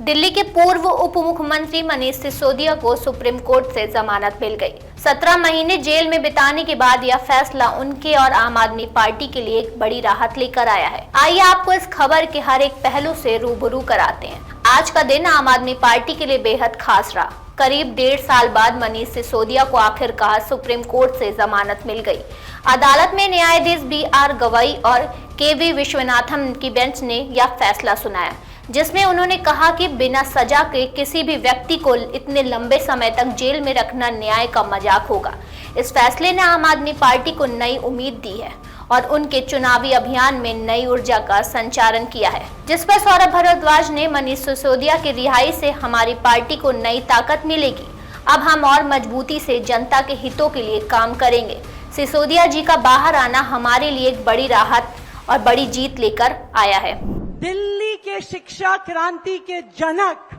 दिल्ली के पूर्व उप मुख्यमंत्री मनीष सिसोदिया को सुप्रीम कोर्ट से जमानत मिल गई। 17 महीने जेल में बिताने के बाद यह फैसला उनके और आम आदमी पार्टी के लिए एक बड़ी राहत लेकर आया है। आइए आपको इस खबर के हर एक पहलू से रूबरू कराते हैं। आज का दिन आम आदमी पार्टी के लिए बेहद खास रहा। करीब 1.5 साल बाद मनीष सिसोदिया को आखिरकार सुप्रीम कोर्ट से जमानत मिल गई। अदालत में न्यायाधीश BR गवई और KV विश्वनाथन की बेंच ने यह फैसला सुनाया, जिसमें उन्होंने कहा कि बिना सजा के किसी भी व्यक्ति को इतने लंबे समय तक जेल में रखना न्याय का मजाक होगा। इस फैसले ने आम आदमी पार्टी को नई उम्मीद दी है और उनके चुनावी अभियान में नई ऊर्जा का संचारण किया है, जिस पर सौरभ भारद्वाज ने मनीष सिसोदिया की रिहाई से हमारी पार्टी को नई ताकत मिलेगी। अब हम और मजबूती से जनता के हितों के लिए काम करेंगे। सिसोदिया जी का बाहर आना हमारे लिए एक बड़ी राहत और बड़ी जीत लेकर आया है। दिल्ली के शिक्षा क्रांति के जनक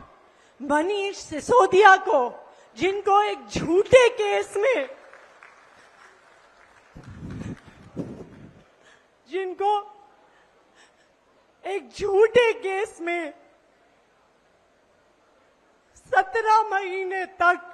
मनीष सिसोदिया को, जिनको एक झूठे केस में 17 महीने तक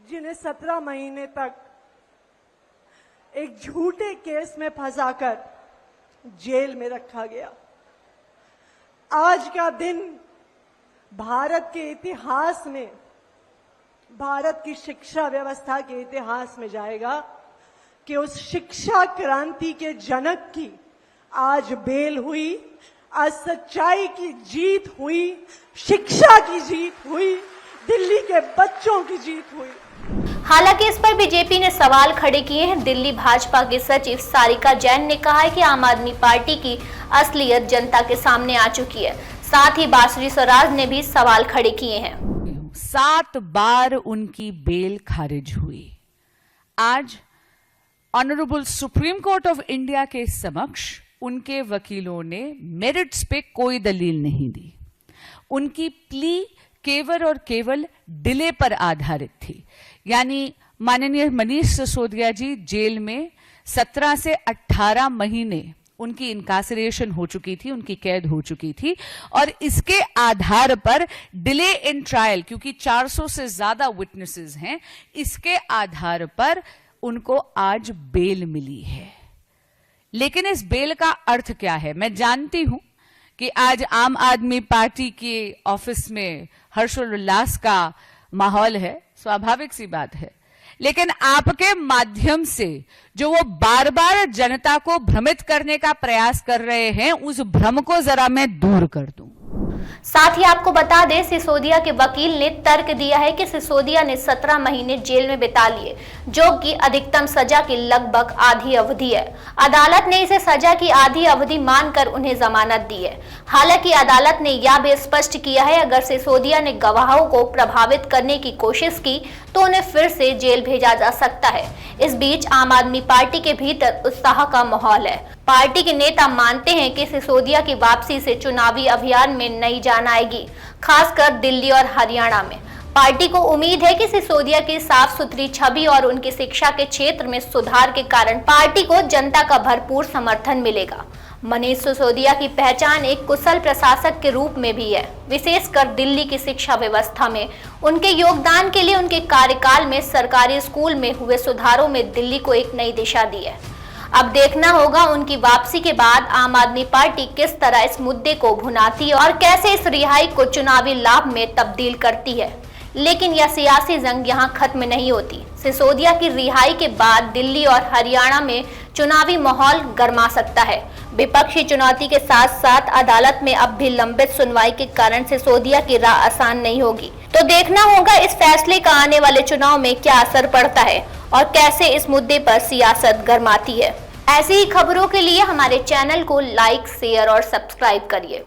जिन्हें 17 महीने तक एक झूठे केस में फंसाकर जेल में रखा गया। आज का दिन भारत के इतिहास में, भारत की शिक्षा व्यवस्था के इतिहास में जाएगा कि उस शिक्षा क्रांति के जनक की आज बेल हुई, आज सच्चाई की जीत हुई, शिक्षा की जीत हुई, दिल्ली के बच्चों की जीत हुई। हालांकि इस पर बीजेपी ने सवाल खड़े किए हैं। दिल्ली भाजपा के सचिव सारिका जैन ने कहा है कि आम आदमी पार्टी की असलियत जनता के सामने आ चुकी है। साथ ही बासुरी स्वराज ने भी सवाल खड़े किए हैं। 7 बार उनकी बेल खारिज हुई। आज honourable supreme court of India के समक्ष उनके वकीलों ने मेरिट्स पे कोई दलील नहीं दी। उनकी प्ली केवल और केवल डिले पर आधारित थी। यानी माननीय मनीष सिसोदिया जी जेल में 17 से 18 महीने उनकी इनकासरेशन हो चुकी थी, उनकी कैद हो चुकी थी और इसके आधार पर डिले इन ट्रायल, क्योंकि 400 से ज्यादा विटनेसेस हैं, इसके आधार पर उनको आज बेल मिली है। लेकिन इस बेल का अर्थ क्या है? मैं जानती हूं कि आज आम आदमी पार्टी के ऑफिस में हर्षोल्लास का माहौल है, स्वाभाविक सी बात है। लेकिन आपके माध्यम से जो वो बार बार जनता को भ्रमित करने का प्रयास कर रहे हैं, उस भ्रम को जरा मैं दूर कर दूं। साथ ही आपको बता दें, सिसोदिया के वकील ने तर्क दिया है कि सिसोदिया ने 17 महीने जेल में बिता लिए, जो कि अधिकतम सजा की लगभग आधी अवधि है। अदालत ने इसे सजा की आधी अवधि मानकर उन्हें जमानत दी है। हालांकि अदालत ने यह भी स्पष्ट किया है, अगर सिसोदिया ने गवाहों को प्रभावित करने की कोशिश की तो उन्हें फिर से जेल भेजा जा सकता है। इस बीच आम आदमी पार्टी के भीतर उत्साह का माहौल है। पार्टी के नेता मानते हैं कि सिसोदिया की वापसी से चुनावी अभियान में नई जान आएगी, खासकर दिल्ली और हरियाणा में। पार्टी को उम्मीद है कि सिसोदिया की साफ सुथरी छवि और उनकी शिक्षा के क्षेत्र में सुधार के कारण पार्टी को जनता का भरपूर समर्थन मिलेगा। मनीष सिसोदिया की पहचान एक कुशल प्रशासक के रूप में भी है। विशेषकर दिल्ली की शिक्षा व्यवस्था में उनके योगदान के लिए उनके कार्यकाल में सरकारी स्कूल में हुए सुधारों में दिल्ली को एक नई दिशा दी है। अब देखना होगा उनकी वापसी के बाद आम आदमी पार्टी किस तरह इस मुद्दे को भुनाती है और कैसे इस रिहाई को चुनावी लाभ में तब्दील करती है। लेकिन यह सियासी जंग यहाँ खत्म नहीं होती। सिसोदिया की रिहाई के बाद दिल्ली और हरियाणा में चुनावी माहौल गर्मा सकता है। विपक्षी चुनौती के साथ साथ अदालत में अब भी लंबित सुनवाई के कारण सिसोदिया की राह आसान नहीं होगी। तो देखना होगा इस फैसले का आने वाले चुनाव में क्या असर पड़ता है और कैसे इस मुद्दे पर सियासत गर्माती है। ऐसी ही खबरों के लिए हमारे चैनल को लाइक, शेयर और सब्सक्राइब करिए।